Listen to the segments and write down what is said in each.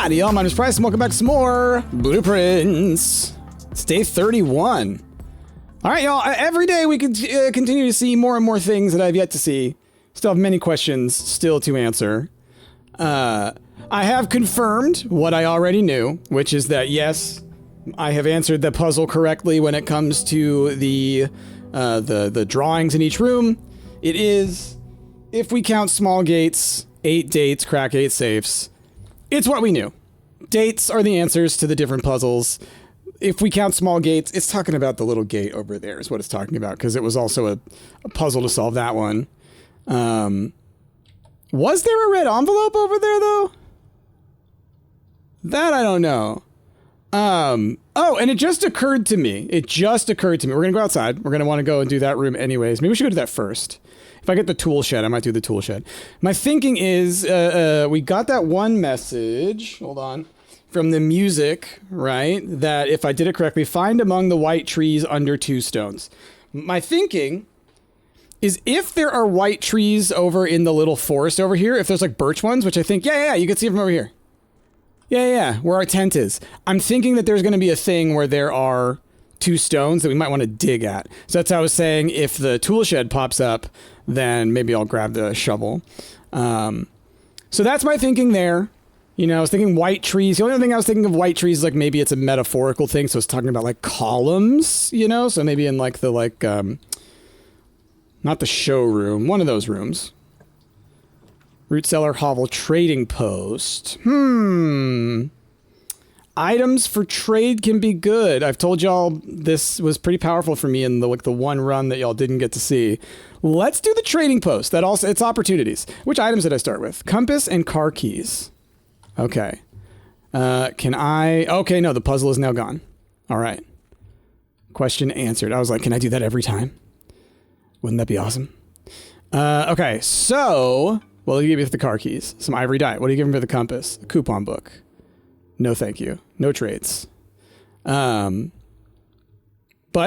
Howdy, y'all. My name is Price, and welcome back to some more Blueprints. It's day 31. All right, y'all. Every day we could continue to see more and more things that I've yet to see. Still have many questions still to answer. I have confirmed what I already knew, which is that, yes, I have answered the puzzle correctly when it comes to the drawings in each room. It is, if we count small gates, 8 dates, crack 8 safes. It's what we knew. Dates are the answers to the different puzzles. If we count small gates, it's talking about the little gate over there is what it's talking about, because it was also a puzzle to solve that one. Was there a red envelope over there, though? That I don't know. Oh, and it just occurred to me. We're going to go outside. We're going to want to go and do that room anyways. Maybe we should go do that first. If I get the tool shed, I might do the tool shed. My thinking is, we got that one message, hold on, from the music, right? That if I did it correctly, find among the white trees under 2 stones. My thinking is if there are white trees over in the little forest over here, if there's like birch ones, which I think, yeah, you can see it from over here. Yeah, where our tent is. I'm thinking that there's going to be a thing where there are 2 stones that we might want to dig at. So that's how I was saying, if the tool shed pops up, then maybe I'll grab the shovel. So that's my thinking there. You know, I was thinking white trees. The only other thing I was thinking of white trees is like maybe it's a metaphorical thing. So it's talking about like columns, you know? So maybe in like the not the showroom, one of those rooms. Root cellar, hovel, trading post. Items for trade can be good. I've told y'all this was pretty powerful for me in the one run that y'all didn't get to see. Let's do the trading post. That also, it's opportunities. Which items did I start with? Compass and car keys. Okay. Okay, no, the puzzle is now gone. All right. Question answered. I was like, can I do that every time? Wouldn't that be awesome? Okay, so, what do you give me for the car keys? Some ivory dye. What do you give me for the compass? A coupon book. No, thank you. No trades. But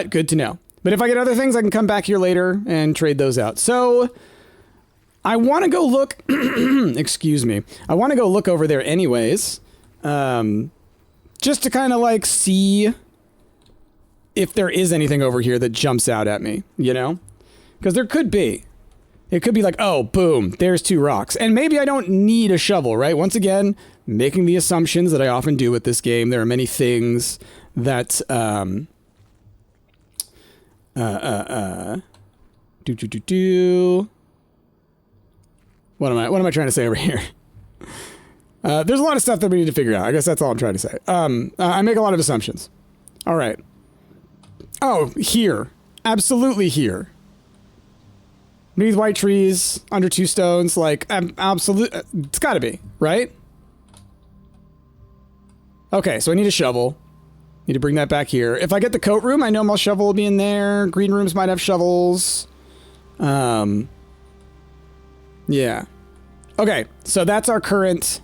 good to know. But if I get other things, I can come back here later and trade those out. So I want to go look, excuse me. I want to go look over there anyways. Just to kind of like see if there is anything over here that jumps out at me, you know? Because there could be. It could be like, oh, boom, there's 2 rocks. And maybe I don't need a shovel, right? Once again, making the assumptions that I often do with this game. There are many things that, What am I trying to say over here? There's a lot of stuff that we need to figure out. I guess that's all I'm trying to say. I make a lot of assumptions. All right. Oh, here. Absolutely here. Beneath white trees, under 2 stones, like, absolute, it's gotta be, right? Okay, so I need a shovel. Need to bring that back here. If I get the coat room, I know my shovel will be in there. Green rooms might have shovels. Yeah. Okay, so that's our current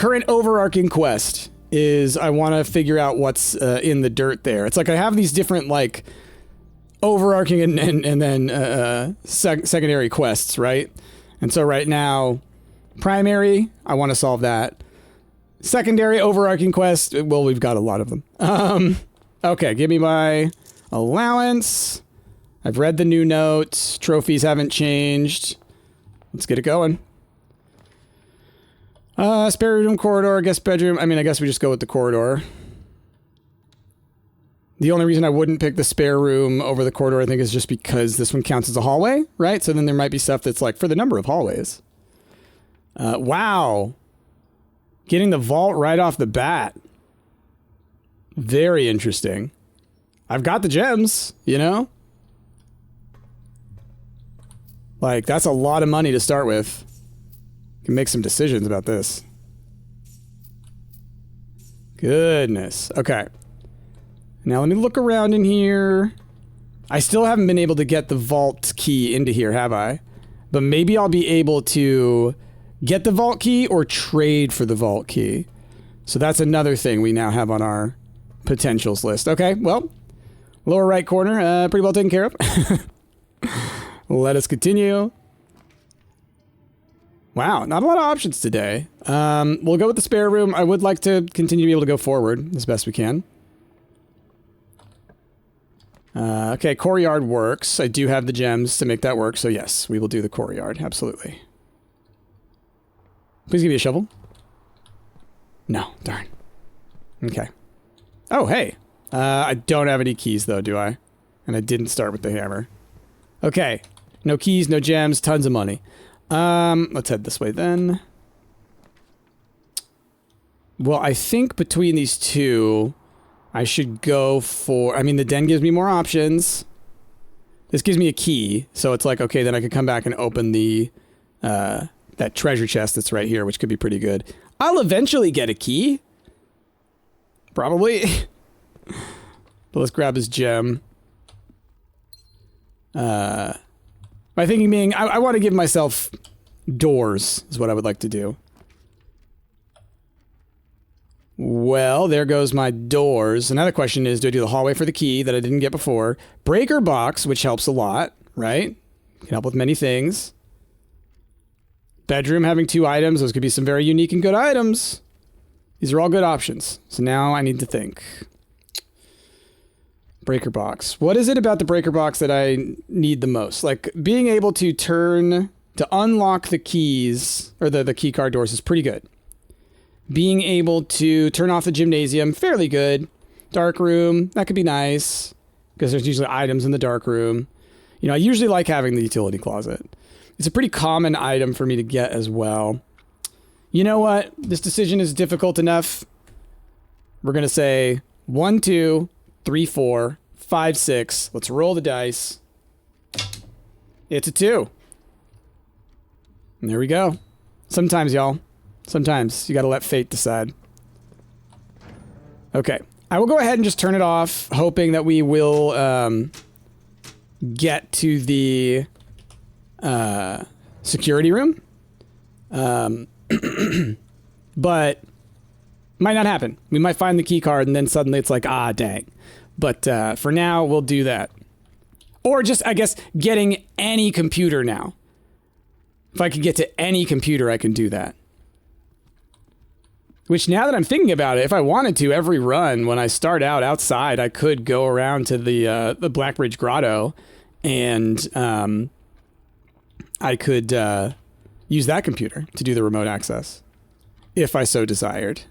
overarching quest, is I want to figure out what's in the dirt there. It's like I have these different, like, overarching and then secondary quests, right? And so right now, primary, I want to solve that. Secondary overarching quest, well, we've got a lot of them. Okay, give me my allowance. I've read the new notes. Trophies haven't changed. Let's get it going. Spare room, corridor, guest bedroom. I mean, I guess we just go with the corridor. The only reason I wouldn't pick the spare room over the corridor, I think, is just because this one counts as a hallway, right? So then there might be stuff that's like for the number of hallways. Wow. Getting the vault right off the bat. Very interesting. I've got the gems, you know? Like, that's a lot of money to start with. Can make some decisions about this. Goodness. Okay. Now let me look around in here. I still haven't been able to get the vault key into here, have I? But maybe I'll be able to get the vault key or trade for the vault key. So that's another thing we now have on our potentials list. Okay, well, lower right corner, pretty well taken care of. Let us continue. Wow, not a lot of options today. We'll go with the spare room. I would like to continue to be able to go forward as best we can. Okay, courtyard works. I do have the gems to make that work, so yes, we will do the courtyard. Absolutely. Please give me a shovel. No, darn. Okay. Oh, hey. I don't have any keys, though, do I? And I didn't start with the hammer. Okay. No keys, no gems, tons of money. Let's head this way, then. Well, I think between these two, I should go for... I mean, the den gives me more options. This gives me a key, so it's like, okay, then I could come back and open the... that treasure chest that's right here, which could be pretty good. I'll eventually get a key. Probably. But let's grab this gem. My thinking being, I want to give myself doors, is what I would like to do. Well, there goes my doors. Another question is, do I do the hallway for the key that I didn't get before? Breaker box, which helps a lot, right? Can help with many things. Bedroom having 2 items. Those could be some very unique and good items. These are all good options. So now I need to think. Breaker box. What is it about the breaker box that I need the most? Like, being able to unlock the keys, or the key card doors is pretty good. Being able to turn off the gymnasium, fairly good. Dark room, that could be nice, because there's usually items in the dark room. You know, I usually like having the utility closet. It's a pretty common item for me to get as well. You know what? This decision is difficult enough. We're going to say 1, 2, 3, 4, 5, 6. Let's roll the dice. It's a 2. And there we go. Sometimes, y'all. Sometimes you got to let fate decide. Okay. I will go ahead and just turn it off, hoping that we will get to the security room. But might not happen. We might find the key card and then suddenly it's like, ah, dang. But for now, we'll do that. Or just, I guess, getting any computer now. If I could get to any computer, I can do that. Which, now that I'm thinking about it, if I wanted to, every run, when I start out outside, I could go around to the Blackbridge Grotto, and I could use that computer to do the remote access, if I so desired.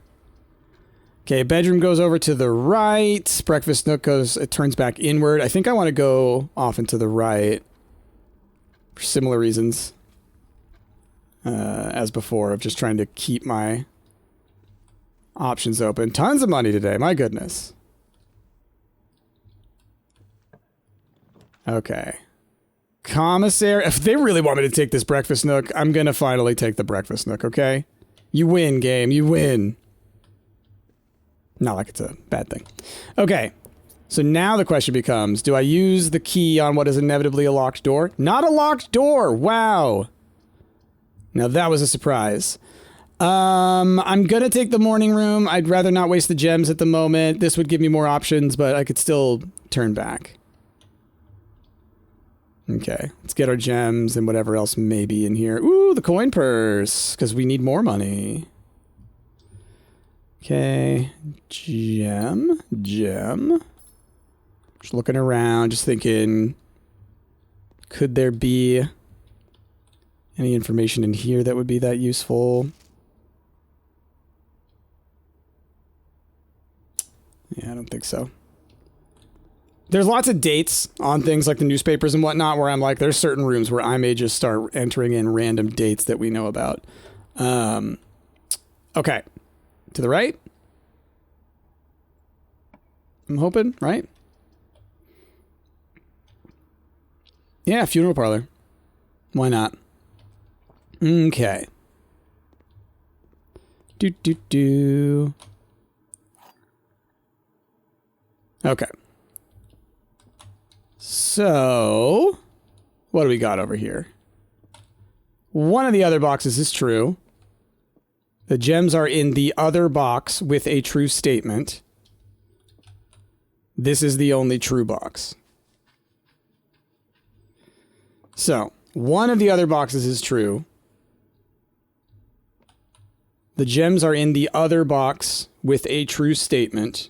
Okay, bedroom goes over to the right. Breakfast nook it turns back inward. I think I want to go off and to the right for similar reasons as before, of just trying to keep my options open. Tons of money today, my goodness. Okay. Commissary. If they really want me to take this breakfast nook, I'm gonna finally take the breakfast nook, okay? You win, game. You win. Not like it's a bad thing. Okay. So now the question becomes, do I use the key on what is inevitably a locked door? Not a locked door! Wow! Now that was a surprise. I'm gonna take the morning room. I'd rather not waste the gems at the moment. This would give me more options, but I could still turn back. Okay, let's get our gems and whatever else may be in here. Ooh, the coin purse, because we need more money. Okay, gem. Just looking around, just thinking, could there be any information in here that would be that useful? Yeah, I don't think so. There's lots of dates on things like the newspapers and whatnot where I'm like, there's certain rooms where I may just start entering in random dates that we know about. Okay. To the right? I'm hoping, right? Yeah, funeral parlor. Why not? Okay. Do. Okay. So, what do we got over here? One of the other boxes is true. The gems are in the other box with a true statement. This is the only true box. So, one of the other boxes is true. The gems are in the other box with a true statement.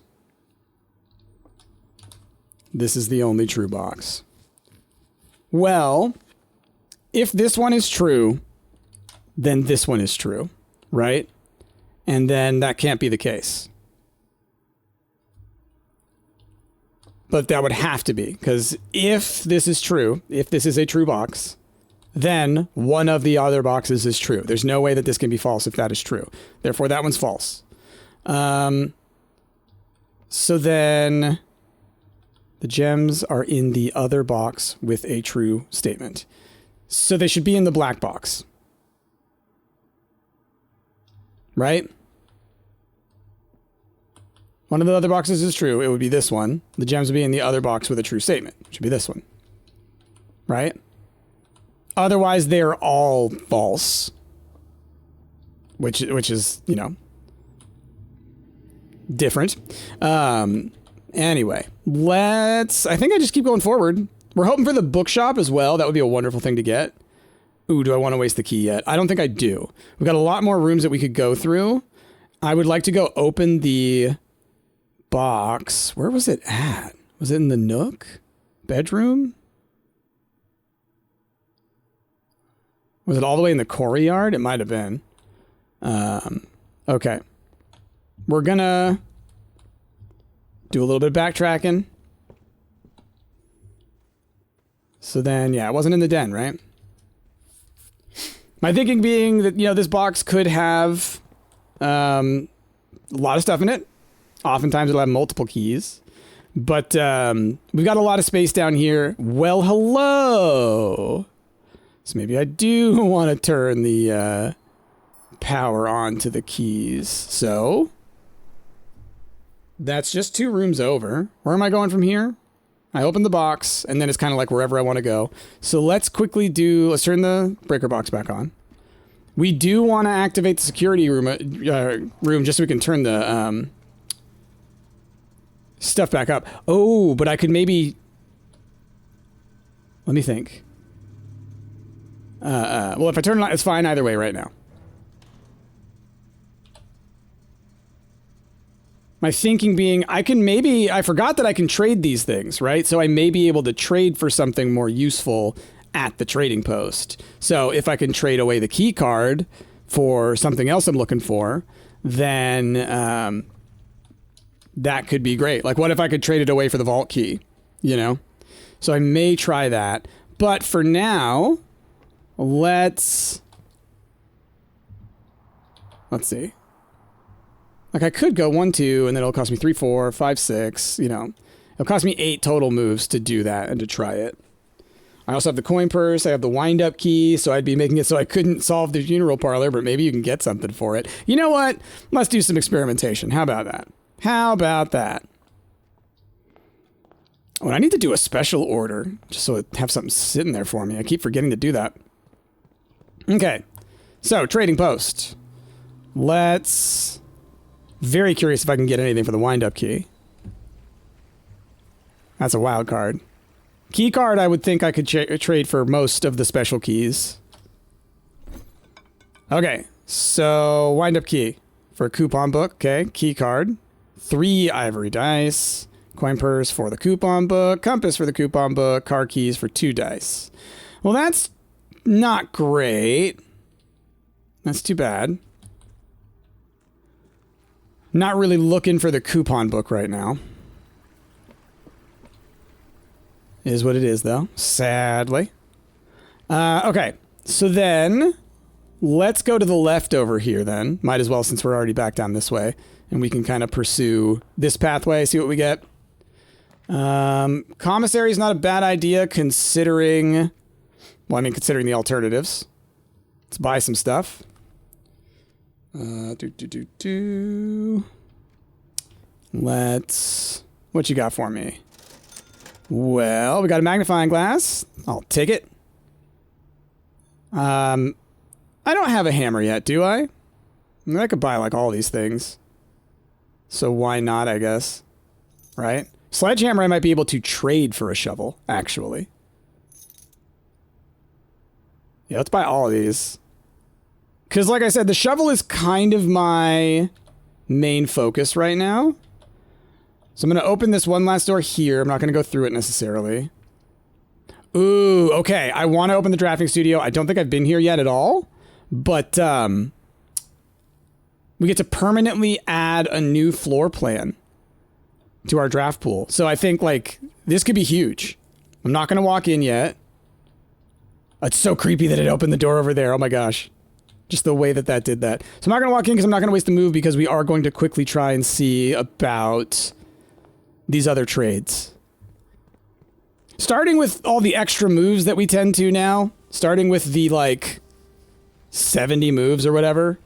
This is the only true box. Well, if this one is true, then this one is true, right? And then that can't be the case. But that would have to be, because if this is true, if this is a true box, then one of the other boxes is true. There's no way that this can be false if that is true. Therefore, that one's false. So then the gems are in the other box with a true statement. So they should be in the black box. Right? One of the other boxes is true. It would be this one. The gems would be in the other box with a true statement. It should be this one. Right? Otherwise, they're all false. Which is, you know, different. Anyway, I think I just keep going forward. We're hoping for the bookshop as well. That would be a wonderful thing to get. Ooh, do I want to waste the key yet? I don't think I do. We've got a lot more rooms that we could go through. I would like to go open the box. Where was it at? Was it in the nook? Bedroom? Was it all the way in the courtyard? It might have been. Okay. We're gonna do a little bit of backtracking. So then, yeah, it wasn't in the den, right? My thinking being that, you know, this box could have a lot of stuff in it. Oftentimes it'll have multiple keys. But we've got a lot of space down here. Well, hello. So maybe I do want to turn the power on to the keys. So that's just 2 rooms over. Where am I going from here? I open the box, and then it's kind of like wherever I want to go. So let's quickly let's turn the breaker box back on. We do want to activate the security room just so we can turn the stuff back up. Oh, but I could maybe... Let me think. Well, if I turn it on, it's fine either way right now. My thinking being, I forgot that I can trade these things, right? So I may be able to trade for something more useful at the trading post. So if I can trade away the key card for something else I'm looking for, then that could be great. Like, what if I could trade it away for the vault key, you know? So I may try that. But for now, let's see. Like, I could go 1, 2, and then it'll cost me 3, 4, 5, 6, you know. It'll cost me 8 total moves to do that and to try it. I also have the coin purse. I have the wind-up key, so I'd be making it so I couldn't solve the funeral parlor, but maybe you can get something for it. You know what? Let's do some experimentation. How about that? How about that? Oh, and I need to do a special order, just so I have something sitting there for me. I keep forgetting to do that. Okay. So, trading post. Let's... Very curious if I can get anything for the wind-up key. That's a wild card. Key card, I would think I could trade for most of the special keys. Okay, so wind-up key for a coupon book. Okay, key card. 3 ivory dice. Coin purse for the coupon book. Compass for the coupon book. Car keys for 2 dice. Well, that's not great. That's too bad. Not really looking for the coupon book right now. Is what it is, though. Sadly. Okay. So then, let's go to the left over here, then. Might as well, since we're already back down this way. And we can kind of pursue this pathway, see what we get. Commissary is not a bad idea, considering... Well, I mean, considering the alternatives. Let's buy some stuff. Let's... What you got for me? Well, we got a magnifying glass. I'll take it. I don't have a hammer yet, do I? I mean, I could buy, like, all these things. So why not, I guess? Right? Sledgehammer I might be able to trade for a shovel, actually. Yeah, let's buy all of these. Because like I said, the shovel is kind of my main focus right now. So I'm going to open this one last door here. I'm not going to go through it necessarily. Ooh, okay. I want to open the drafting studio. I don't think I've been here yet at all. But we get to permanently add a new floor plan to our draft pool. So I think, like, this could be huge. I'm not going to walk in yet. It's so creepy that it opened the door over there. Oh my gosh. Just the way that that did that. So I'm not going to walk in because I'm not going to waste the move because we are going to quickly try and see about these other trades. Starting with all the extra moves that we tend to now, starting with the, like, 70 moves or whatever,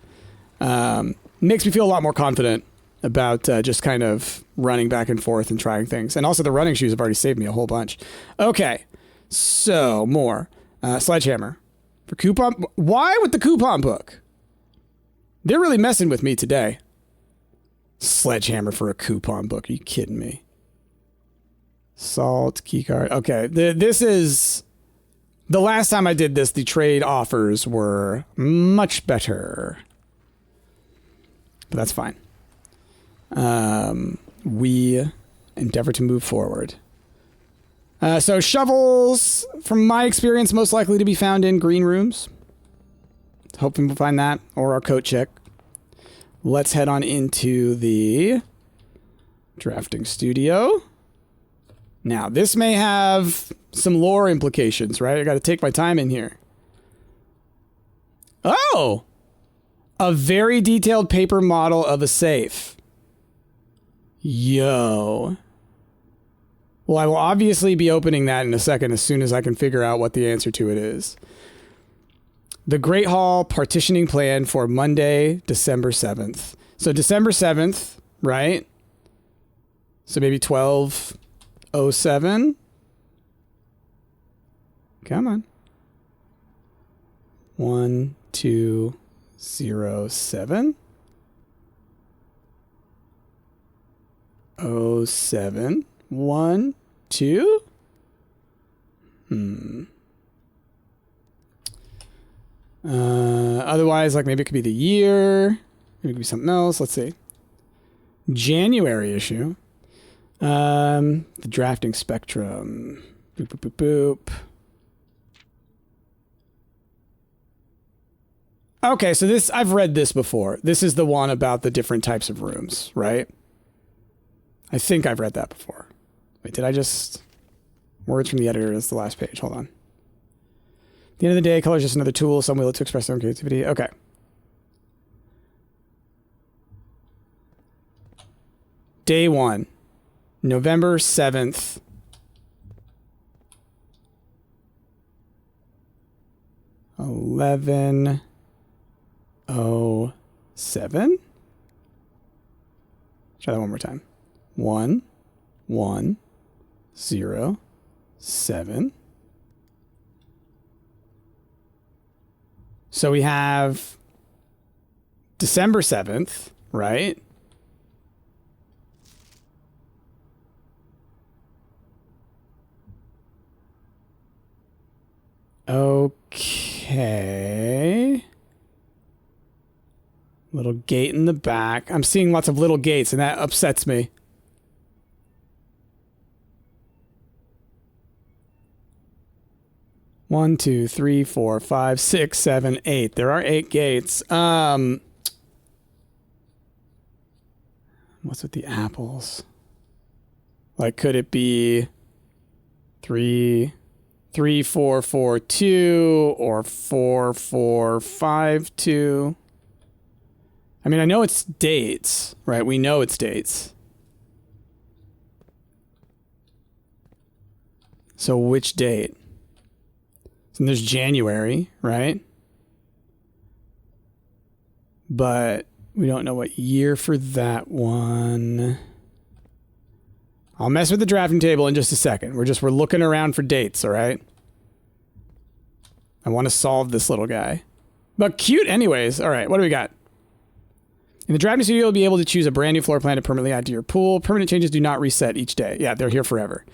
makes me feel a lot more confident about just kind of running back and forth and trying things. And also the running shoes have already saved me a whole bunch. Okay, so more. Sledgehammer. For coupon... Why with the coupon book? They're really messing with me today. Sledgehammer for a coupon book. Are you kidding me? Salt, keycard. Okay, this is... The last time I did this, the trade offers were much better. But that's fine. We endeavor to move forward. So shovels, from my experience, most likely to be found in green rooms. Hoping we'll find that, or our coat check. Let's head on into the drafting studio. Now, this may have some lore implications, right? I got to take my time in here. Oh! A very detailed paper model of a safe. Yo. Well, I will obviously be opening that in a second as soon as I can figure out what the answer to it is. The Great Hall partitioning plan for Monday, December 7th. So December 7th, right? So maybe 12:07. Come on. 1207. 07. 1, 2. Otherwise, like maybe it could be the year. Maybe it could be something else. Let's see. January issue. The drafting spectrum. Boop, boop, boop, boop. Okay, so this, I've read this before. This is the one about the different types of rooms, right? I think I've read that before. Wait, did I just... Words from the editor is the last page. Hold on. At the end of the day, color is just another tool. Some will to express their own creativity. Okay. Day 1. November 7th. $11:07. Try that one more time. 11:07. So we have December 7th, right? Okay. Little gate in the back. I'm seeing lots of little gates, and that upsets me. One, two, three, four, five, six, seven, 8. There are 8 gates. What's with the apples? Like, could it be 3, 3, 4, 4, 2, or 4, 4, 5, 2? I mean, I know it's dates, right? We know it's dates. So which date? So there's January, right? But we don't know what year for that one. I'll mess with the drafting table in just a second. We're looking around for dates, all right? I want to solve this little guy. But cute anyways. All right, what do we got? In the drafting studio, you'll be able to choose a brand new floor plan to permanently add to your pool. Permanent changes do not reset each day. Yeah, they're here forever.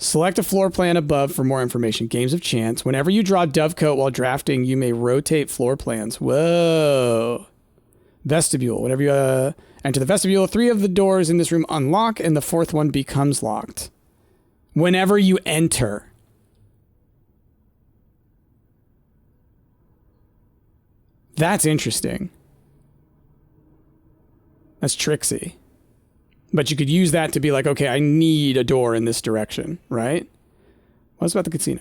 Select a floor plan above for more information. Games of chance. Whenever you draw Dovecote while drafting, you may rotate floor plans. Whoa. Vestibule. Whenever you enter the vestibule, 3 of the doors in this room unlock, and the 4th one becomes locked. Whenever you enter. That's interesting. That's tricksy. But you could use that to be like, okay, I need a door in this direction, right? What's about the casino?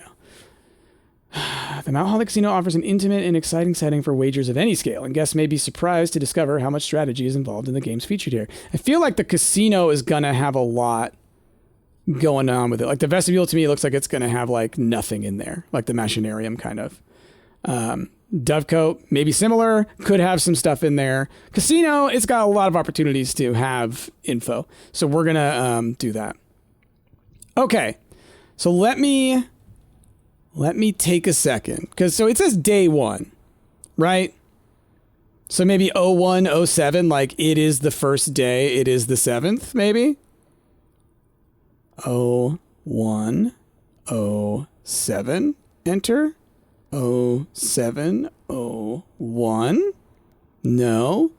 The Mount Holly Casino offers an intimate and exciting setting for wagers of any scale, and guests may be surprised to discover how much strategy is involved in the games featured here. I feel like the casino is going to have a lot going on with it. Like the vestibule, to me, looks like it's going to have like nothing in there, like the machinarium kind of. Dovecote, maybe similar, could have some stuff in there. Casino, it's got a lot of opportunities to have info. So we're going to do that. Okay, so let me take a second. Because so it says day 1, right? So maybe 01, 07, like it is the first day, it is the 7th, maybe? 01, 07, enter. 07, 01. No.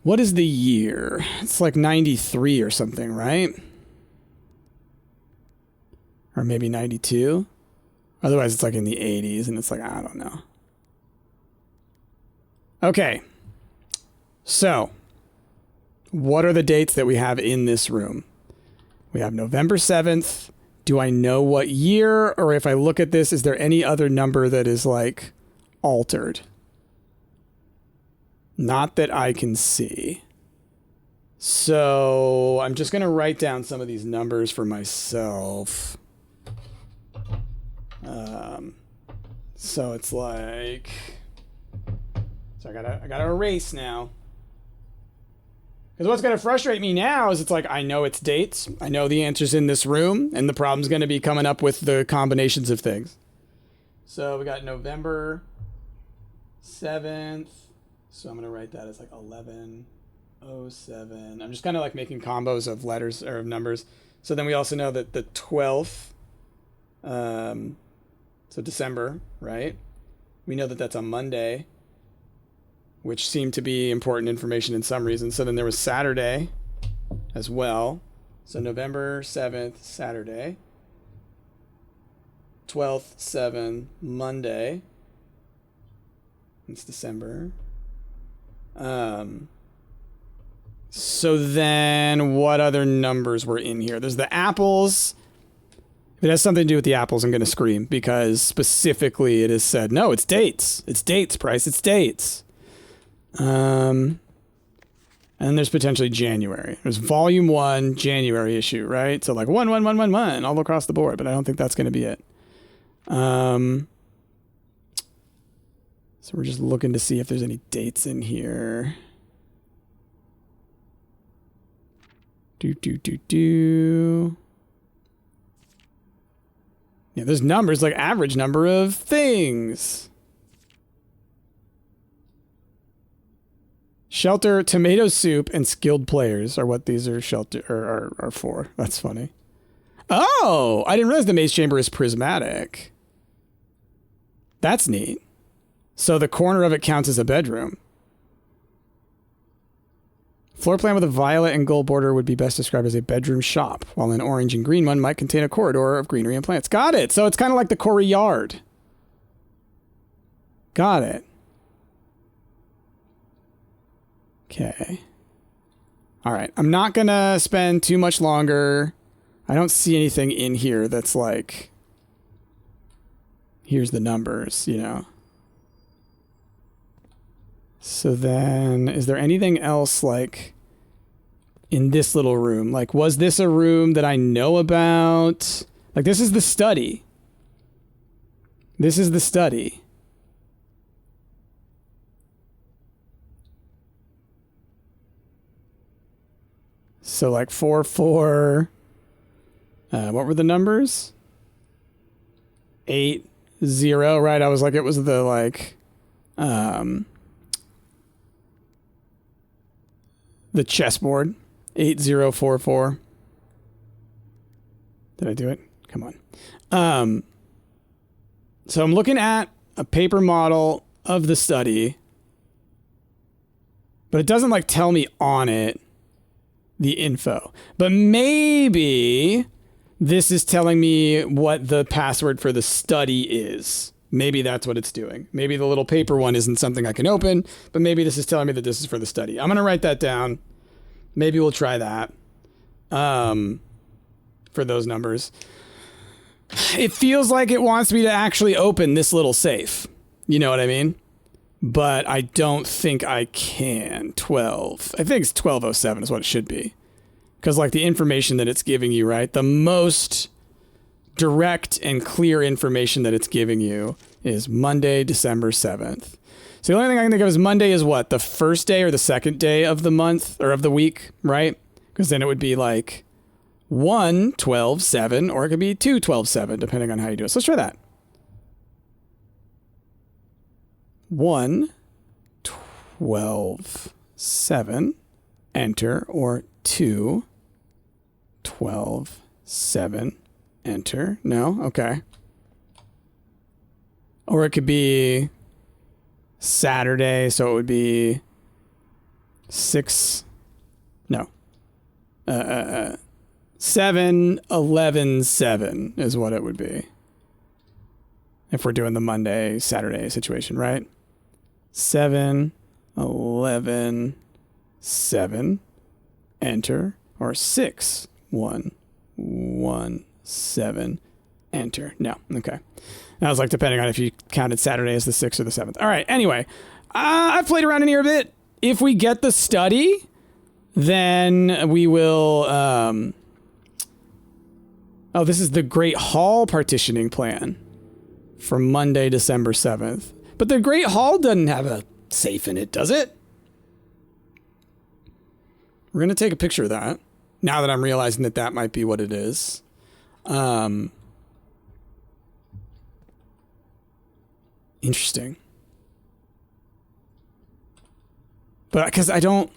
What is the year? It's like 93 or something, right? Or maybe 92. Otherwise, it's like in the 80s, and it's like, I don't know. Okay. So, what are the dates that we have in this room? We have November 7th. Do I know what year? Or if I look at this, is there any other number that is like altered? Not that I can see. So I'm just going to write down some of these numbers for myself. So it's like, so I gotta erase now. Because what's going to frustrate me now is it's like, I know its dates. I know the answer's in this room. And the problem's going to be coming up with the combinations of things. So we got November 7th. So I'm going to write that as like 1107. I'm just kind of like making combos of letters or of numbers. So then we also know that the 12th, so December, right? We know that that's a Monday, which seemed to be important information in some reason. So then there was Saturday as well. So November 7th, Saturday. 12th, 7, Monday. It's December. So then what other numbers were in here? There's the apples. If it has something to do with the apples, I'm going to scream because specifically it is said, no, it's dates. It's dates, Price. It's dates. And there's potentially January. There's volume 1, January issue, right? So like 1 all across the board, but I don't think that's going to be it. So we're just looking to see if there's any dates in here. Yeah, there's numbers like average number of things. Shelter, tomato soup, and skilled players are what these are are for. That's funny. Oh, I didn't realize the maze chamber is prismatic. That's neat. So the corner of it counts as a bedroom. Floor plan with a violet and gold border would be best described as a bedroom shop, while an orange and green one might contain a corridor of greenery and plants. Got it. So it's kind of like the Corey yard. Got it. Okay. All right. I'm not going to spend too much longer. I don't see anything in here that's like, here's the numbers, you know. So then, is there anything else like in this little room? Like, was this a room that I know about? Like, this is the study. This is the study. So like 4, 4, what were the numbers? 8, 0, right? I was like, it was the like, the chessboard, 8044. Did I do it? Come on. So I'm looking at a paper model of the study, but it doesn't like tell me on it the info. But maybe this is telling me what the password for the study is. Maybe that's what it's doing. Maybe the little paper one isn't something I can open, but maybe this is telling me that this is for the study. I'm going to write that down. Maybe we'll try that for those numbers. It feels like it wants me to actually open this little safe. You know what I mean? But I don't think I can. 12. I think it's 1207 is what it should be. Because like the information that it's giving you, right? The most direct and clear information that it's giving you is Monday, December 7th. So the only thing I can think of is Monday is what? The first day or the second day of the month or of the week, right? Because then it would be like 1-12-7 or it could be 2-12-7 depending on how you do it. So let's try that. 1-12-7 enter, or 2-12-7 enter. No? Okay. Or it could be Saturday, so it would be 7-11-7 is what it would be. If we're doing the Monday, Saturday situation, right? 7-11-7 enter, or 6-1-1-7 enter. No. Okay. That was like depending on if you counted Saturday as the 6th or the 7th. All right. Anyway, I've played around in here a bit. If we get the study, then we will... oh, this is the Great Hall partitioning plan for Monday, December 7th. But the Great Hall doesn't have a safe in it, does it? We're going to take a picture of that now that I'm realizing that that might be what it is. Interesting. But because I don't...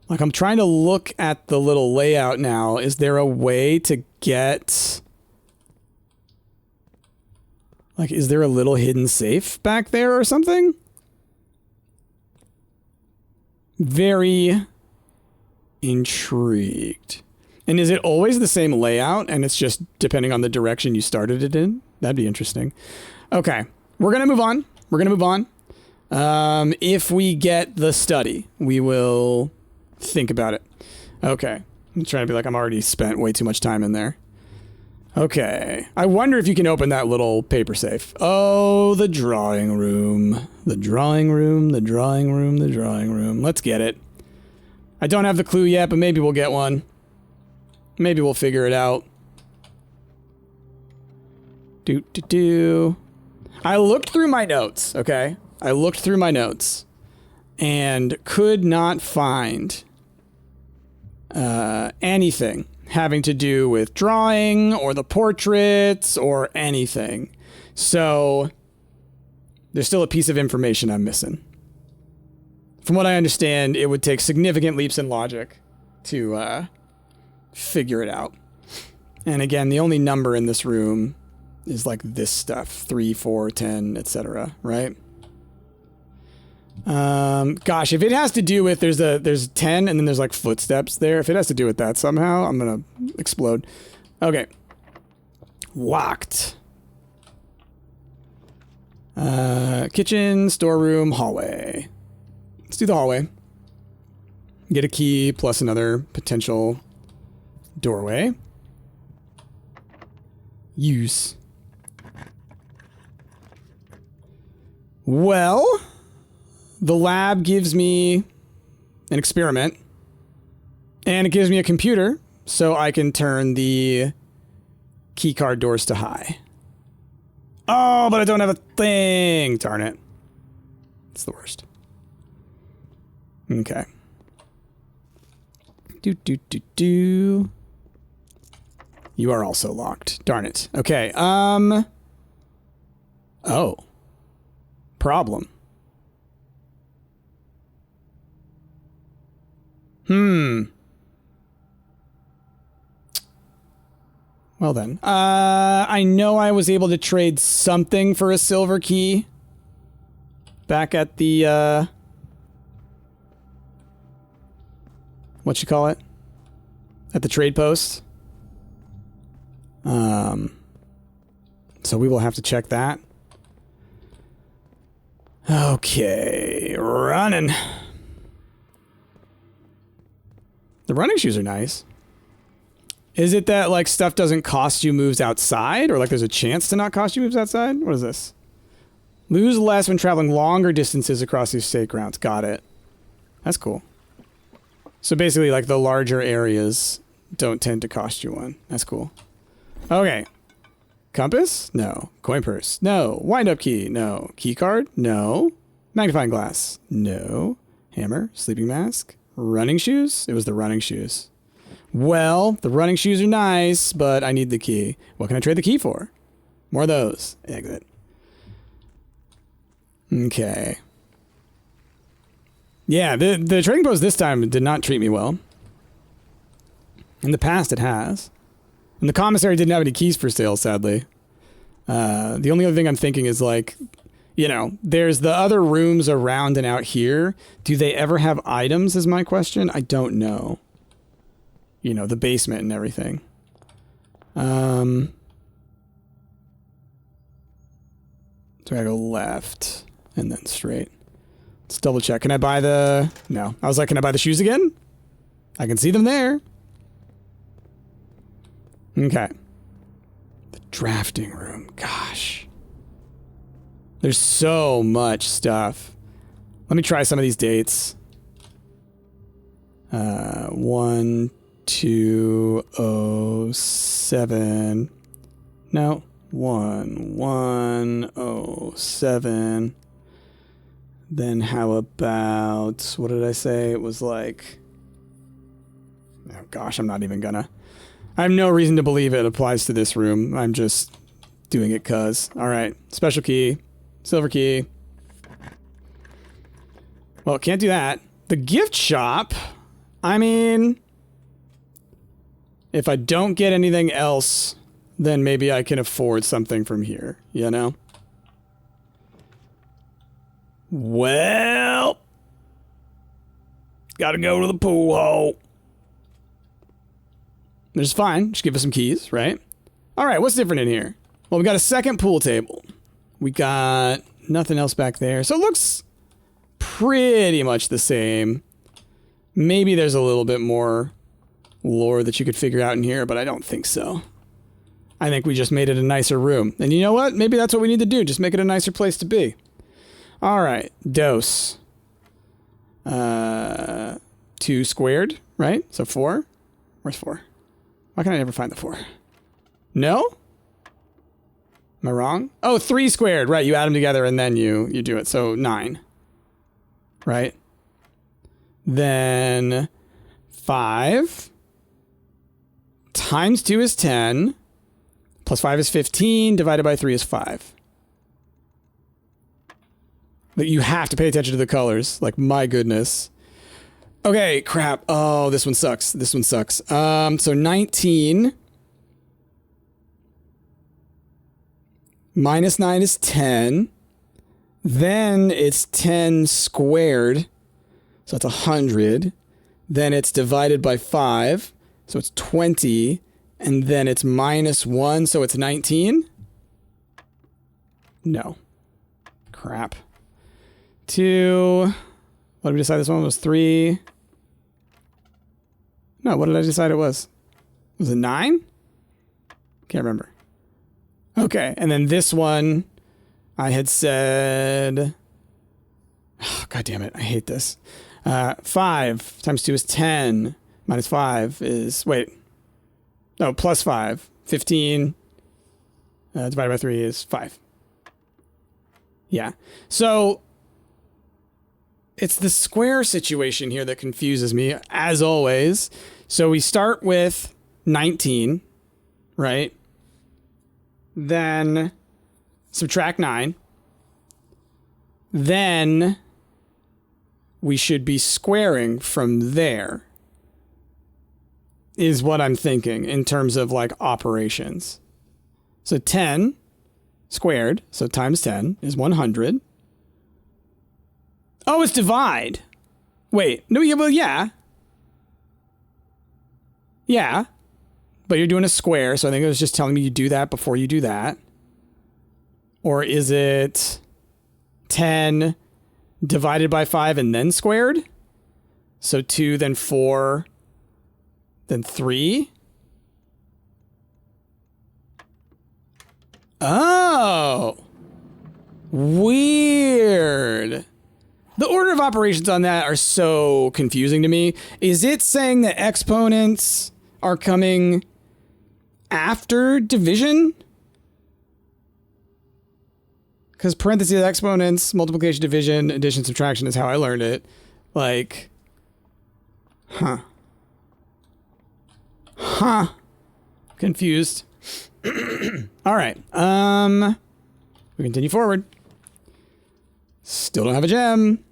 Like, I'm trying to look at the little layout now. Is there a way to get... Like, is there a little hidden safe back there or something? Very intrigued. And is it always the same layout and it's just depending on the direction you started it in? That'd be interesting. Okay, we're going to move on. We're going to move on. If we get the study, we will think about it. Okay. I'm trying to be like, I'm already spent way too much time in there. Okay. I wonder if you can open that little paper safe. Oh, the drawing room. The drawing room, the drawing room, the drawing room. Let's get it. I don't have the clue yet, but maybe we'll get one. Maybe we'll figure it out. I looked through my notes, okay? I looked through my notes and could not find anything having to do with drawing or the portraits or anything. So there's still a piece of information I'm missing. From what I understand, it would take significant leaps in logic to figure it out. And again, the only number in this room is like this stuff, 3, 4, 10, etc., right? Gosh, if it has to do with there's 10 and then there's like footsteps there, if it has to do with that somehow, I'm gonna explode. Okay. Locked. Kitchen, storeroom, hallway. Let's do the hallway. Get a key plus another potential doorway. Use. Well, the lab gives me an experiment, and it gives me a computer, so I can turn the keycard doors to high. Oh, but I don't have a thing. Darn it. It's the worst. Okay. You are also locked. Darn it. Okay. Oh. Problem. What Well then. I know I was able to trade something for a silver key. Back at the, what you call it? At the trade post. So we will have to check that. Okay, running. The running shoes are nice. Is it that, like, stuff doesn't cost you moves outside? Or, like, there's a chance to not cost you moves outside? What is this? Lose less when traveling longer distances across these state grounds. Got it. That's cool. So basically, like, the larger areas don't tend to cost you one. That's cool. Okay. Compass? No. Coin purse? No. Wind-up key? No. Key card? No. Magnifying glass? No. Hammer? Sleeping mask? Running shoes? It was the running shoes. Well, the running shoes are nice, but I need the key. What can I trade the key for? More of those. Exit. Okay. Yeah, the trading post this time did not treat me well. In the past, it has. And the commissary didn't have any keys for sale, sadly. The only other thing I'm thinking is, like, you know, there's the other rooms around and out here. Do they ever have items is my question. I don't know. You know, the basement and everything. So I gotta go left and then straight. Let's double check. Can I buy the... No. I was like, can I buy the shoes again? I can see them there. Okay. The drafting room. Gosh. There's so much stuff. Let me try some of these dates. 1207. No. 1107. Then how about... What did I say? It was like... Oh gosh, I'm not even gonna... I have no reason to believe it applies to this room. I'm just doing it cuz. Alright. Special key. Silver key. Well, can't do that. The gift shop. I mean... If I don't get anything else, then maybe I can afford something from here. You know? Well... Gotta go to the pool hole. Which is fine. Just give us some keys, right? All right, what's different in here? Well, we got a second pool table. We got nothing else back there. So it looks pretty much the same. Maybe there's a little bit more lore that you could figure out in here, but I don't think so. I think we just made it a nicer room. And you know what? Maybe that's what we need to do. Just make it a nicer place to be. All right. Dose. 2 squared, right? So 4. Where's 4? Why can I never find the 4? No? Am I wrong? Oh, 3 squared. Right, you add them together and then you do it. So 9. Right? Then 5 times 2 is 10. Plus 5 is 15. Divided by 3 is 5. But you have to pay attention to the colors. Like, my goodness. Okay, crap. Oh, this one sucks. This one sucks. So 19 minus 9 is 10. Then it's 10 squared. So it's 100. Then it's divided by 5. So it's 20. And then it's minus 1. So it's 19. No. Crap. 2. What did we decide this one was? 3. No, what did I decide it was? Was it 9? Can't remember. Okay, and then this one, I had said... Oh, God damn it, I hate this. 5 times 2 is 10. Minus 5 is... Wait. No, plus 5. 15 divided by 3 is 5. Yeah. So... It's the square situation here that confuses me, as always. So we start with 19, right? Then subtract 9. Then we should be squaring from there. is what I'm thinking in terms of like operations. So 10 squared, so times 10 is 100. Oh, it's divide. Wait, no, yeah, well, yeah. Yeah. But you're doing a square, so I think it was just telling me you do that before you do that. Or is it 10 divided by 5 and then squared? So 2, then 4, then 3? Oh. Weird. The order of operations on that are so confusing to me. Is it saying that exponents are coming after division? Because parentheses exponents, multiplication, division, addition, subtraction is how I learned it. Like, huh. Confused. All right. We continue forward. Still don't have a gem.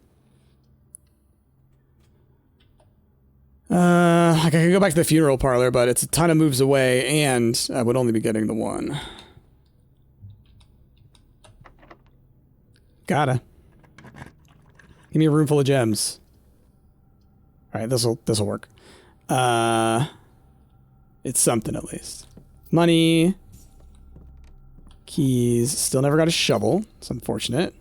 I could go back to the funeral parlor, but it's a ton of moves away, and I would only be getting the one. Gotta. Give me a room full of gems. All right, this'll work. It's something at least. Money. Keys. Still never got a shovel. It's unfortunate.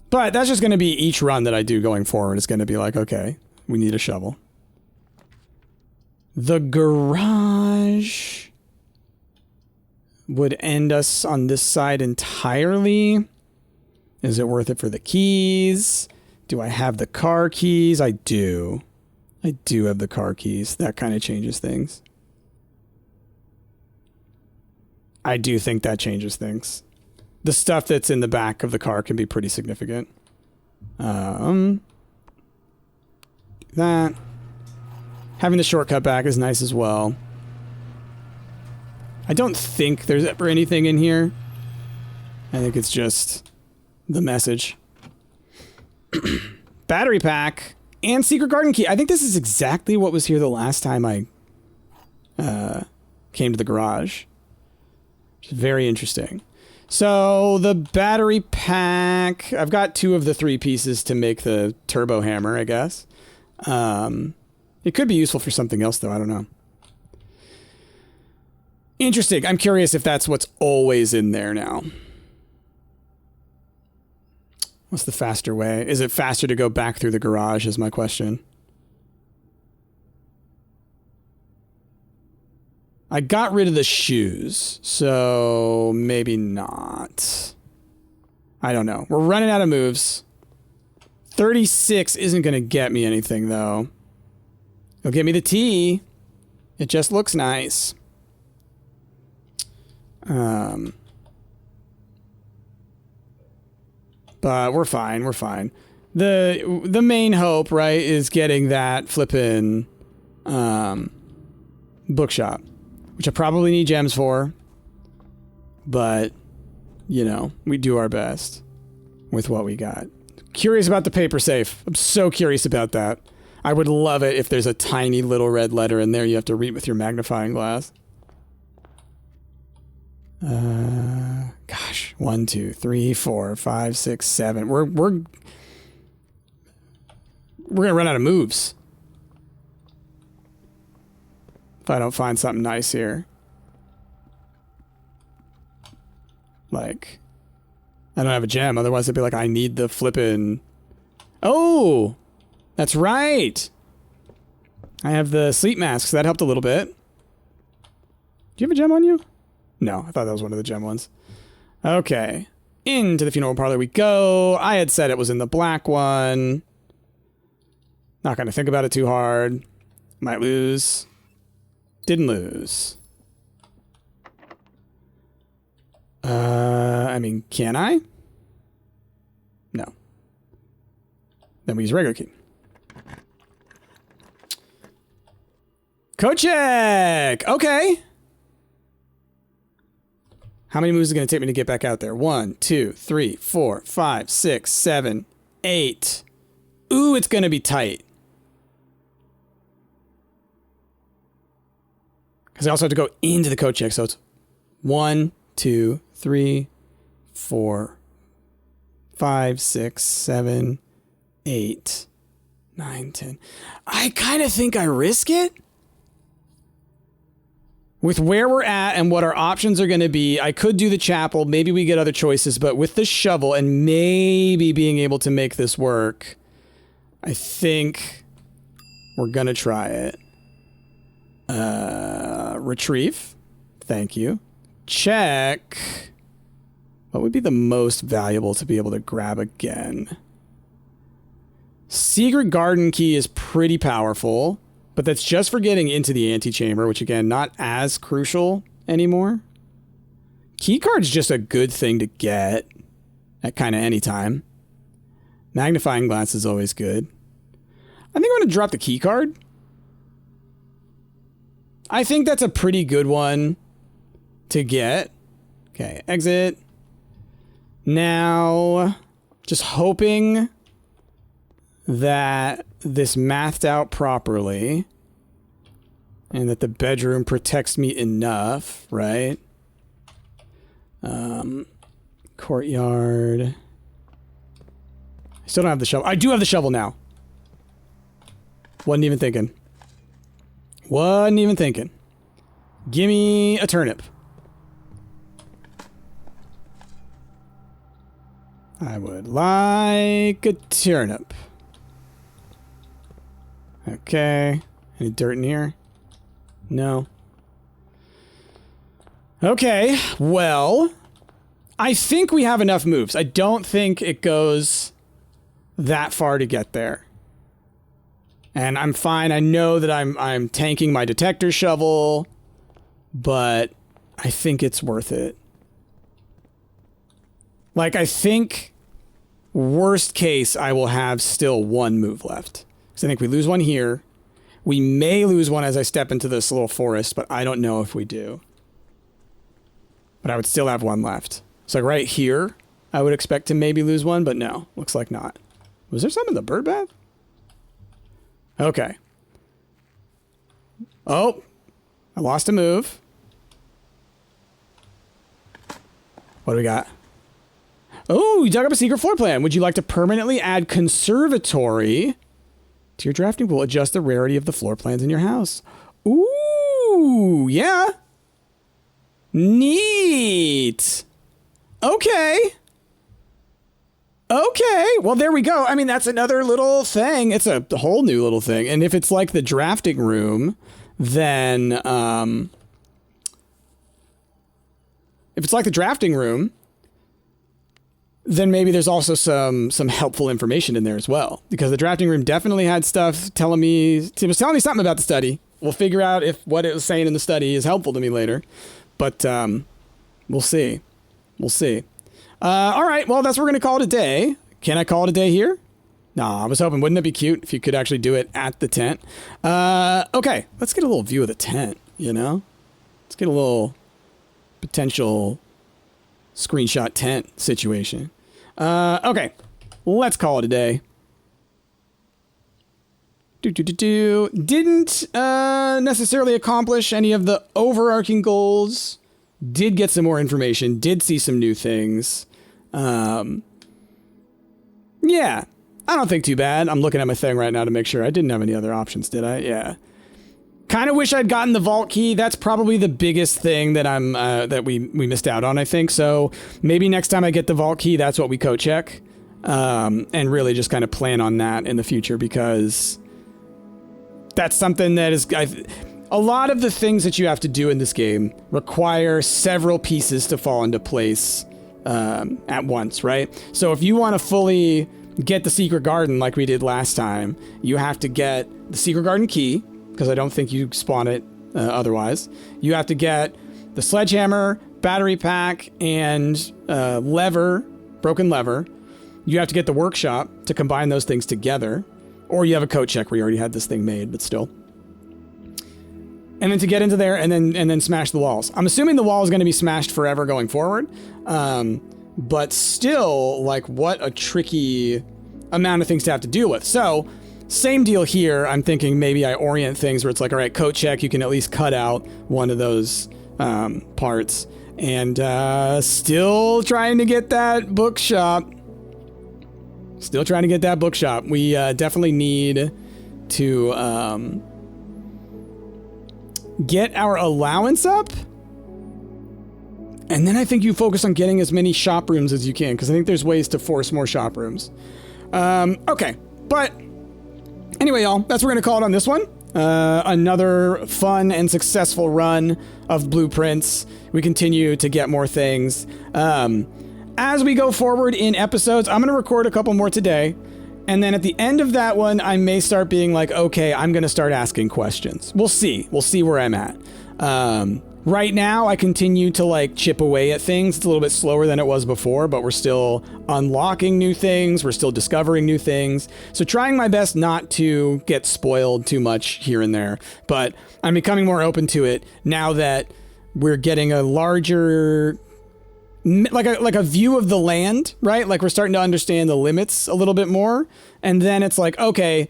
But that's just going to be each run that I do going forward. It's going to be like, okay, we need a shovel. The garage would end us on this side entirely. Is it worth it for the keys? Do I have the car keys? I do. I do have the car keys. That kind of changes things. I do think that changes things. The stuff that's in the back of the car can be pretty significant. That. Having the shortcut back is nice as well. I don't think there's ever anything in here. I think it's just the message. Battery pack and secret garden key. I think this is exactly what was here the last time I came to the garage. Which is very interesting. So the battery pack, I've got 2 of the 3 pieces to make the turbo hammer, I guess. It could be useful for something else, though. I don't know. Interesting. I'm curious if that's what's always in there now. What's the faster way? Is it faster to go back through the garage is my question. I got rid of the shoes, so maybe not. I don't know. We're running out of moves. 36 isn't going to get me anything, though. It'll get me the T. It just looks nice. But we're fine. We're fine. The main hope, right, is getting that flippin' bookshop, which I probably need gems for. But, you know, we do our best with what we got. Curious about the paper safe. I'm so curious about that. I would love it if there's a tiny little red letter in there you have to read with your magnifying glass. Gosh, 1, 2, 3, 4, 5, 6, 7. We're gonna run out of moves if I don't find something nice here. Like, I don't have a gem. Otherwise, it'd be like I need the flippin'. Oh, that's right. I have the sleep masks. That helped a little bit. Do you have a gem on you? No, I thought that was one of the gem ones. Okay. Into the funeral parlor we go. I had said it was in the black one. Not going to think about it too hard. Might lose. Didn't lose. I mean, can I? No. Then we use regular key. Code check! Okay. How many moves is it going to take me to get back out there? 1, 2, 3, 4, 5, 6, 7, 8. Ooh, it's going to be tight. Because I also have to go into the code check. So it's 1, 2, 3, 4, 5, 6, 7, 8, 9, 10. I kind of think I risk it. With where we're at and what our options are going to be, I could do the chapel. Maybe we get other choices, but with the shovel and maybe being able to make this work, I think we're going to try it. Retrieve. Thank you. Check. What would be the most valuable to be able to grab again? Secret garden key is pretty powerful. But that's just for getting into the antechamber, which again, not as crucial anymore. Keycard's just a good thing to get at kind of any time. Magnifying glass is always good. I think I'm going to drop the keycard. I think that's a pretty good one to get. Okay, exit. Now, just hoping that this mathed out properly and that the bedroom protects me enough, right? Courtyard. I still don't have the shovel. I do have the shovel now. Wasn't even thinking. Wasn't even thinking. Gimme a turnip. I would like a turnip. Okay. Any dirt in here? No. Okay. Well, I think we have enough moves. I don't think it goes that far to get there. And I'm fine. I know that I'm tanking my detector shovel, but I think it's worth it. Like, I think worst case, I will have still one move left. I think we lose one here. We may lose one as I step into this little forest, but I don't know if we do. But I would still have one left. So right here, I would expect to maybe lose one, but no, looks like not. Was there some in the bird bath? Okay. Oh, I lost a move. What do we got? Oh, you dug up a secret floor plan. Would you like to permanently add conservatory to your drafting pool? Adjust the rarity of the floor plans in your house. Ooh, yeah. Neat. Okay. Okay. Well, there we go. I mean, that's another little thing. It's a whole new little thing. And if it's like the drafting room, then, if it's like the drafting room, then maybe there's also some helpful information in there as well. Because the drafting room definitely had stuff telling me, it was telling me something about the study. We'll figure out if what it was saying in the study is helpful to me later. But we'll see. We'll see. All right, well, that's what we're going to call it a day. Can I call it a day here? No, I was hoping, wouldn't it be cute if you could actually do it at the tent? Okay, let's get a little view of the tent, you know? Let's get a little potential screenshot tent situation. Okay, let's call it a day. Didn't necessarily accomplish any of the overarching goals. Did get some more information. Did see some new things. Yeah, I don't think too bad. I'm looking at my thing right now to make sure. I didn't have any other options, did I? Yeah. Kind of wish I'd gotten the vault key. That's probably the biggest thing that that we missed out on, I think. So maybe next time I get the vault key, that's what we code check. And really just kind of plan on that in the future, because that's something that is... a lot of the things that you have to do in this game require several pieces to fall into place at once, right? So if you want to fully get the secret garden like we did last time, you have to get the secret garden key, because I don't think you spawn it otherwise. You have to get the sledgehammer, battery pack, and broken lever. You have to get the workshop to combine those things together. Or you have a code check where you already had this thing made, but still. And then to get into there and then smash the walls. I'm assuming the wall is going to be smashed forever going forward. But still, like, what a tricky amount of things to have to deal with. So Same deal here. I'm thinking maybe I orient things where it's like, all right, coat check. You can at least cut out one of those parts. And still trying to get that bookshop. Still trying to get that bookshop. We definitely need to get our allowance up. And then I think you focus on getting as many shop rooms as you can, because I think there's ways to force more shop rooms. Okay, but anyway, y'all, that's what we're going to call it on this one. Another fun and successful run of blueprints. We continue to get more things. As we go forward in episodes, I'm going to record a couple more today. And then at the end of that one, I may start being like, okay, I'm going to start asking questions. We'll see. We'll see where I'm at. Right now, I continue to like chip away at things. It's a little bit slower than it was before, but we're still unlocking new things. We're still discovering new things. So trying my best not to get spoiled too much here and there. But I'm becoming more open to it now that we're getting a larger, like a view of the land, right? Like we're starting to understand the limits a little bit more. And then it's like, okay,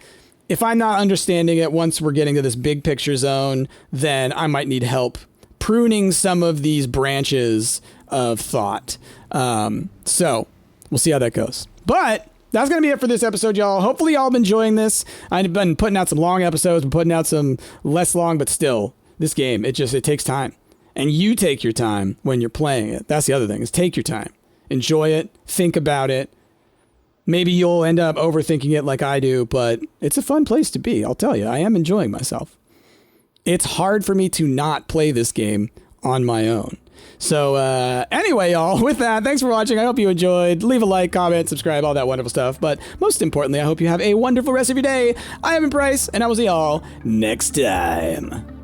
if I'm not understanding it once we're getting to this big picture zone, then I might need help pruning some of these branches of thought. So we'll see how that goes. But that's going to be it for this episode, y'all. Hopefully y'all have been enjoying this. I've been putting out some long episodes, been putting out some less long, but still, this game, it takes time. And you take your time when you're playing it. That's the other thing, is take your time. Enjoy it. Think about it. Maybe you'll end up overthinking it like I do, but it's a fun place to be. I'll tell you, I am enjoying myself. It's hard for me to not play this game on my own. So anyway, y'all, with that, thanks for watching. I hope you enjoyed. Leave a like, comment, subscribe, all that wonderful stuff. But most importantly, I hope you have a wonderful rest of your day. I am Bryce, and I will see y'all next time.